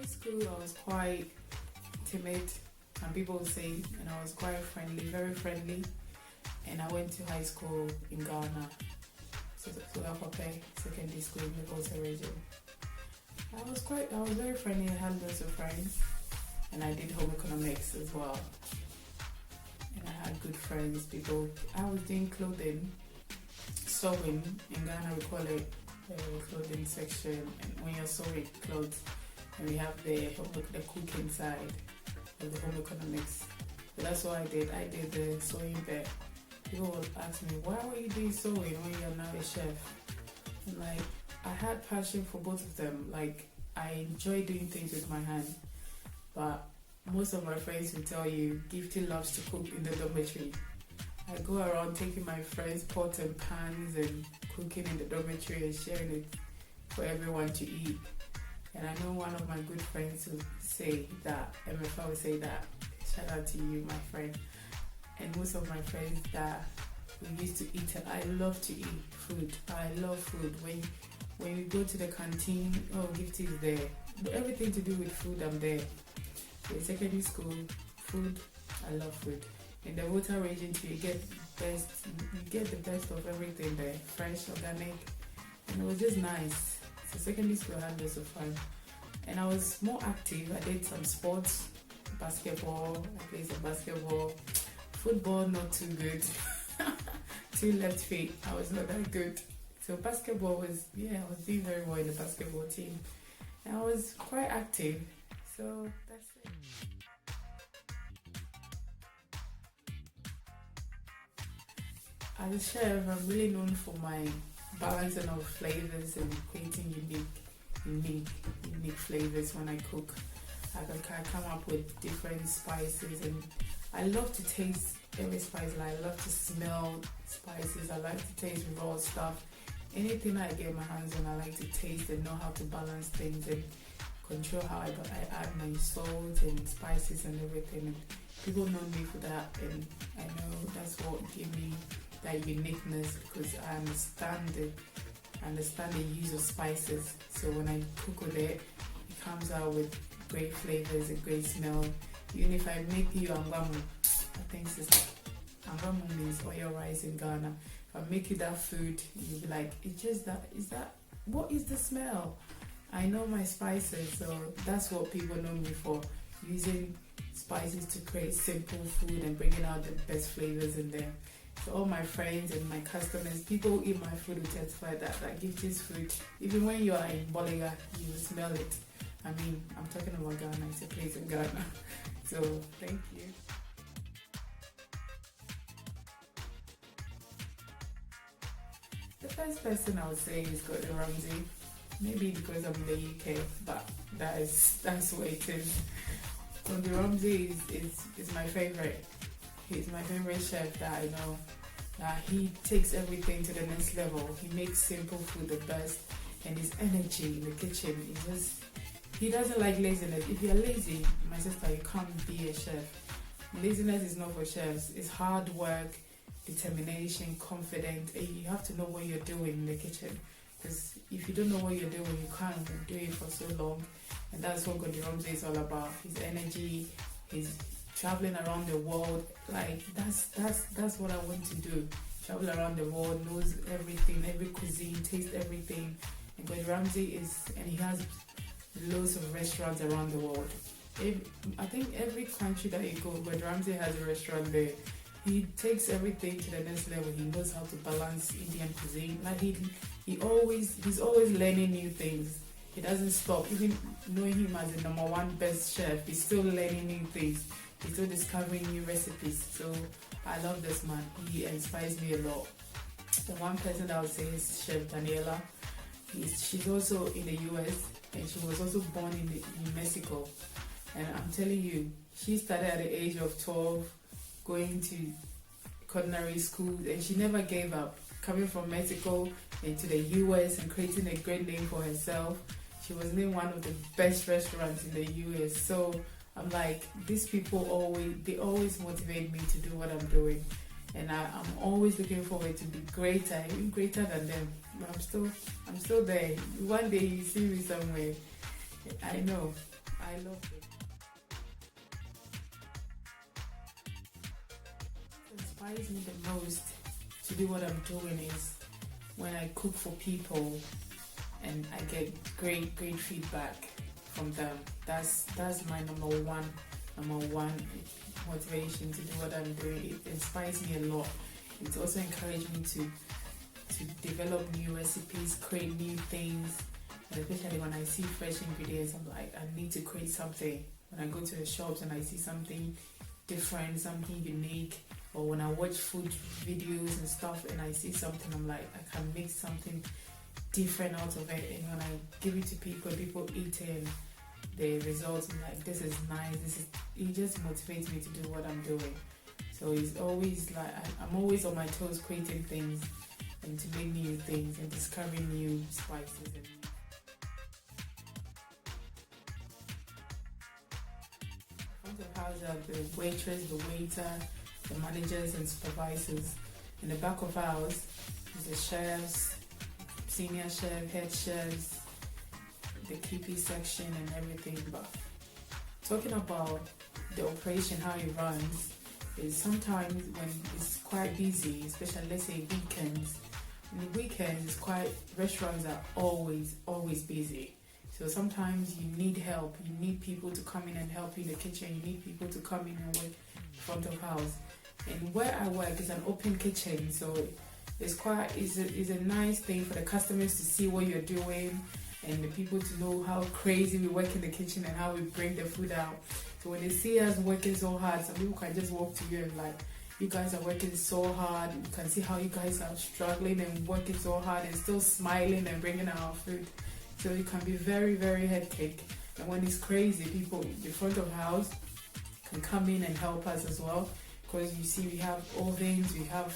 high school, I was quite timid, and people would say, and I was quite friendly, very friendly. And I went to high school in Ghana, so Apape Secondary School in the Volta region. I was very friendly. I had lots of friends, and I did home economics as well. And I had good friends. I was doing clothing, sewing. In Ghana, we call it clothing section. And when you're sewing clothes, and we have the cooking side of the home economics. So that's what I did. I did the sewing bit. People would ask me, why were you doing sewing when you're now a chef? And like, I had passion for both of them. Like, I enjoy doing things with my hand. But most of my friends will tell you, Gifty loves to cook in the dormitory. I go around taking my friends' pots and pans and cooking in the dormitory and sharing it for everyone to eat. And I know one of my good friends will say that, MFA will say that, shout out to you, my friend. And most of my friends that we used to eat, and I love to eat food. I love food. When we go to the canteen, Gifty is there. Everything to do with food, I'm there. So in secondary school, food, I love food. In the Volta region too, you get the best of everything there. Fresh, organic, and it was just nice. So secondary school, I had lots of fun. And I was more active. I did some sports, basketball. I played some basketball. Football, not too good. 2 left feet. I was not that good. So basketball was, I was doing very well in the basketball team. And I was quite active. So that's it. As a chef, I'm really known for my balancing of flavors and creating unique flavors when I cook. I can come up with different spices, and I love to taste every spice. Like, I love to smell spices. I like to taste raw stuff. Anything I get my hands on, I like to taste and know how to balance things and control how I add my salt and spices and everything. And people know me for that, and I know that's what gave me that uniqueness, because I understand the use of spices. So when I cook with it, it comes out with great flavors, a great smell. Even if I make you angamu, I think angamu means oil rice in Ghana. If I make you that food, you'll be like, what is the smell? I know my spices, so that's what people know me for, using spices to create simple food and bringing out the best flavors in there. So all my friends and my customers, people who eat my food will testify that Gifty's food, even when you are in Boliga, you will smell it. I mean, I'm talking about Ghana, it's a place in Ghana. So, thank you. The first person I would say is Gordon Ramsay. Maybe because I'm in the UK, but that's what it is. Gordon Ramsay is my favorite. He's my favorite chef that I know. He takes everything to the next level. He makes simple food the best, and his energy in the kitchen is he doesn't like laziness. If you're lazy, my sister, you can't be a chef. Laziness is not for chefs. It's hard work, determination, confidence, and you have to know what you're doing in the kitchen. Because if you don't know what you're doing, you can't do it for so long. And that's what Gordon Ramsay is all about. His energy, his traveling around the world, like that's what I want to do. Travel around the world, knows everything, every cuisine, taste everything. And Gordon Ramsay he has loads of restaurants around the world. I think every country that you go, Gordon Ramsay has a restaurant there. He takes everything to the next level. He knows how to balance Indian cuisine. Like he's always learning new things. He doesn't stop. Even knowing him as the #1 best chef, he's still learning new things. He's still discovering new recipes. So I love this man. He inspires me a lot. The one person that I would say is Chef Daniela. She's also in the US, and she was also born in Mexico. And I'm telling you, she started at the age of 12, going to culinary school, and she never gave up. Coming from Mexico into the US and creating a great name for herself. She was named one of the best restaurants in the US. So I'm like, these people always motivate me to do what I'm doing. And I'm always looking forward to be greater, even greater than them. But I'm still there. One day you see me somewhere. I know I love it. What inspires me the most to do what I'm doing is when I cook for people and I get great feedback from them. That's my number one motivation to do what I'm doing. It inspires me a lot. It also encourages me to develop new recipes, create new things, and especially when I see fresh ingredients, I'm like, I need to create something. When I go to the shops and I see something different, something unique, or when I watch food videos and stuff and I see something, I'm like, I can make something different out of it. And when I give it to people eat it and the results, I'm like, this is nice. It just motivates me to do what I'm doing. So it's always like I'm always on my toes creating things and to make new things and discovering new spices. And front of house are the waitress, the waiter, the managers and supervisors. In the back of house is the chefs, senior chef, head chefs, the KP section and everything. But talking about the operation, how it runs, is sometimes when it's quite busy, especially let's say weekends. In the weekends, restaurants are always busy. So sometimes you need help. You need people to come in and help you in the kitchen. You need people to come in and work front of house. And where I work is an open kitchen, so it's a nice thing for the customers to see what you're doing and the people to know how crazy we work in the kitchen and how we bring the food out. So when they see us working so hard, some people can just walk to you and like, you guys are working so hard. You can see how you guys are struggling and working so hard and still smiling and bringing out our food. So it can be very, very hectic. And when it's crazy, people in the front of house can come in and help us as well. Because you see, we have ovens, we have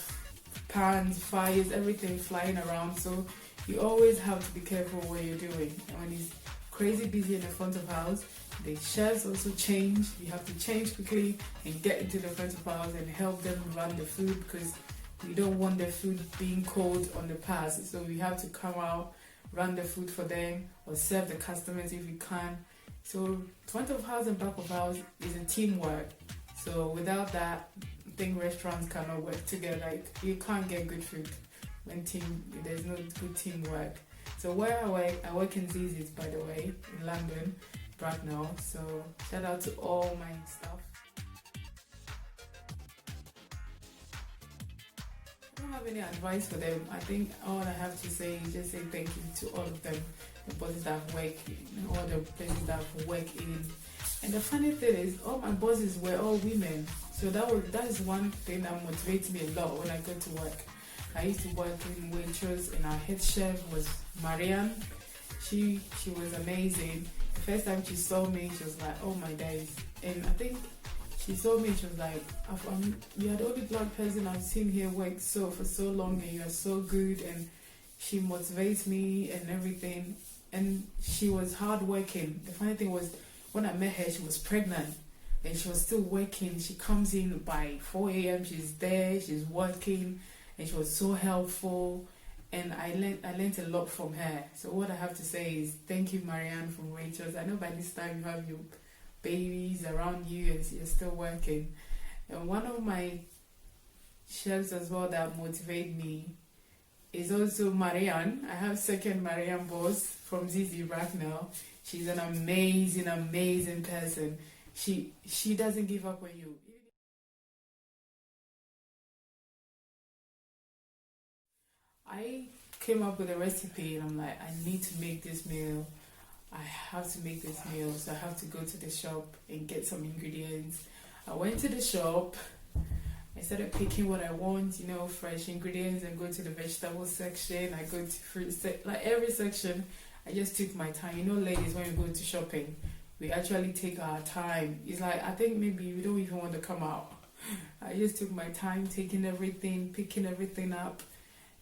pans, fires, everything flying around. So you always have to be careful what you're doing. And when it's crazy busy in the front of house, the chefs also change. You have to change quickly and get into the front of house and help them run the food, because we don't want the food being cold on the pass. So we have to come out, run the food for them, or serve the customers if we can. So front of house and back of house is a teamwork. So without that, I think restaurants cannot work together. Like, you can't get good food when there's no good teamwork. So where I work in Zizi's, by the way, in London, Bracknell. So shout out to all my staff. I don't have any advice for them. I think all I have to say is just say thank you to all of them, the bosses that I've worked in, all the places that I've worked in. And the funny thing is, all my bosses were all women. So that is one thing that motivates me a lot when I go to work. I used to work in waitress, and our head chef was Marianne. She was amazing. The first time she saw me, she was like, oh my days. And I think she saw me, she was like, you're the only black person I've seen here work for so long, and you're so good. And she motivates me and everything. And she was hardworking. The funny thing was, when I met her, she was pregnant and she was still working. She comes in by 4 a.m. She's there, she's working, and she was so helpful. And I learned a lot from her. So what I have to say is thank you, Marianne from Waitrose. I know by this time you have your babies around you and you're still working. And one of my chefs as well that motivate me is also Marianne. I have second Marianne boss from Zizi Bracknell. She's an amazing person. She doesn't give up on you. I came up with a recipe and I'm like, I need to make this meal. I have to make this meal, so I have to go to the shop and get some ingredients. I went to the shop. I started picking what I want, fresh ingredients, and go to the vegetable section. I go to fruit like every section. I just took my time. Ladies, when we go to shopping, we actually take our time. It's like, I think maybe we don't even want to come out. I just took my time, picking everything up.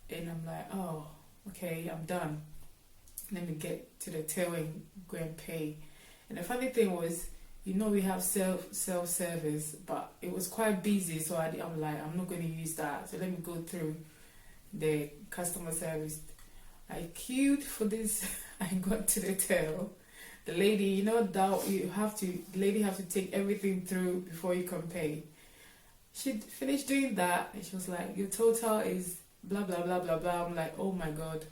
And I'm like, oh, okay, I'm done. Let me get to the till and go and pay. And the funny thing was, we have self-service, but it was quite busy. So I'm like, I'm not going to use that. So let me go through the customer service. I queued for this. I got to the till. The lady, you know that the lady have to take everything through before you can pay. She finished doing that and she was like, your total is blah blah blah blah blah. I'm like, oh my god.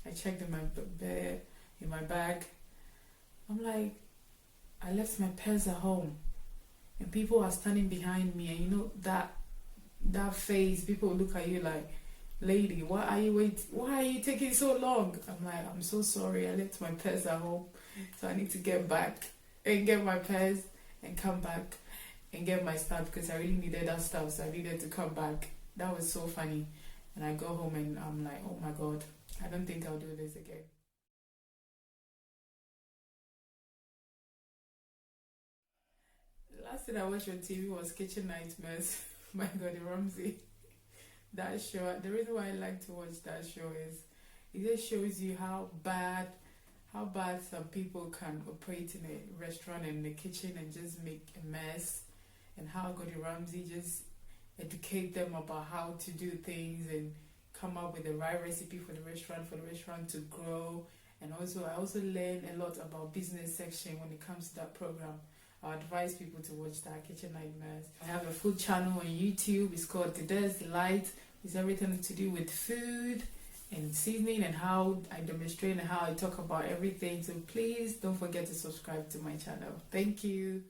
I checked in my bag. I'm like, I left my purse at home and people are standing behind me, and you know that face, people look at you like, lady, why are you taking so long? I'm like, I'm so sorry, I left my purse at home, so I need to get back and get my purse and come back and get my stuff because I really needed that stuff, so I needed to come back. That was so funny. And I go home and I'm like, oh my god, I don't think I'll do this again. The last thing I watched on TV was Kitchen Nightmares by Gordon Ramsay. That show, the reason why I like to watch that show is it just shows you how bad some people can operate in a restaurant and in the kitchen and just make a mess, and how Gordon Ramsay just educate them about how to do things and come up with the right recipe for the restaurant to grow. And also I also learn a lot about business section when it comes to that program. I advise people to watch that, Kitchen Nightmares. I have a food channel on YouTube. It's called Today's Delight. It's everything to do with food and seasoning and how I demonstrate and how I talk about everything. So please don't forget to subscribe to my channel. Thank you.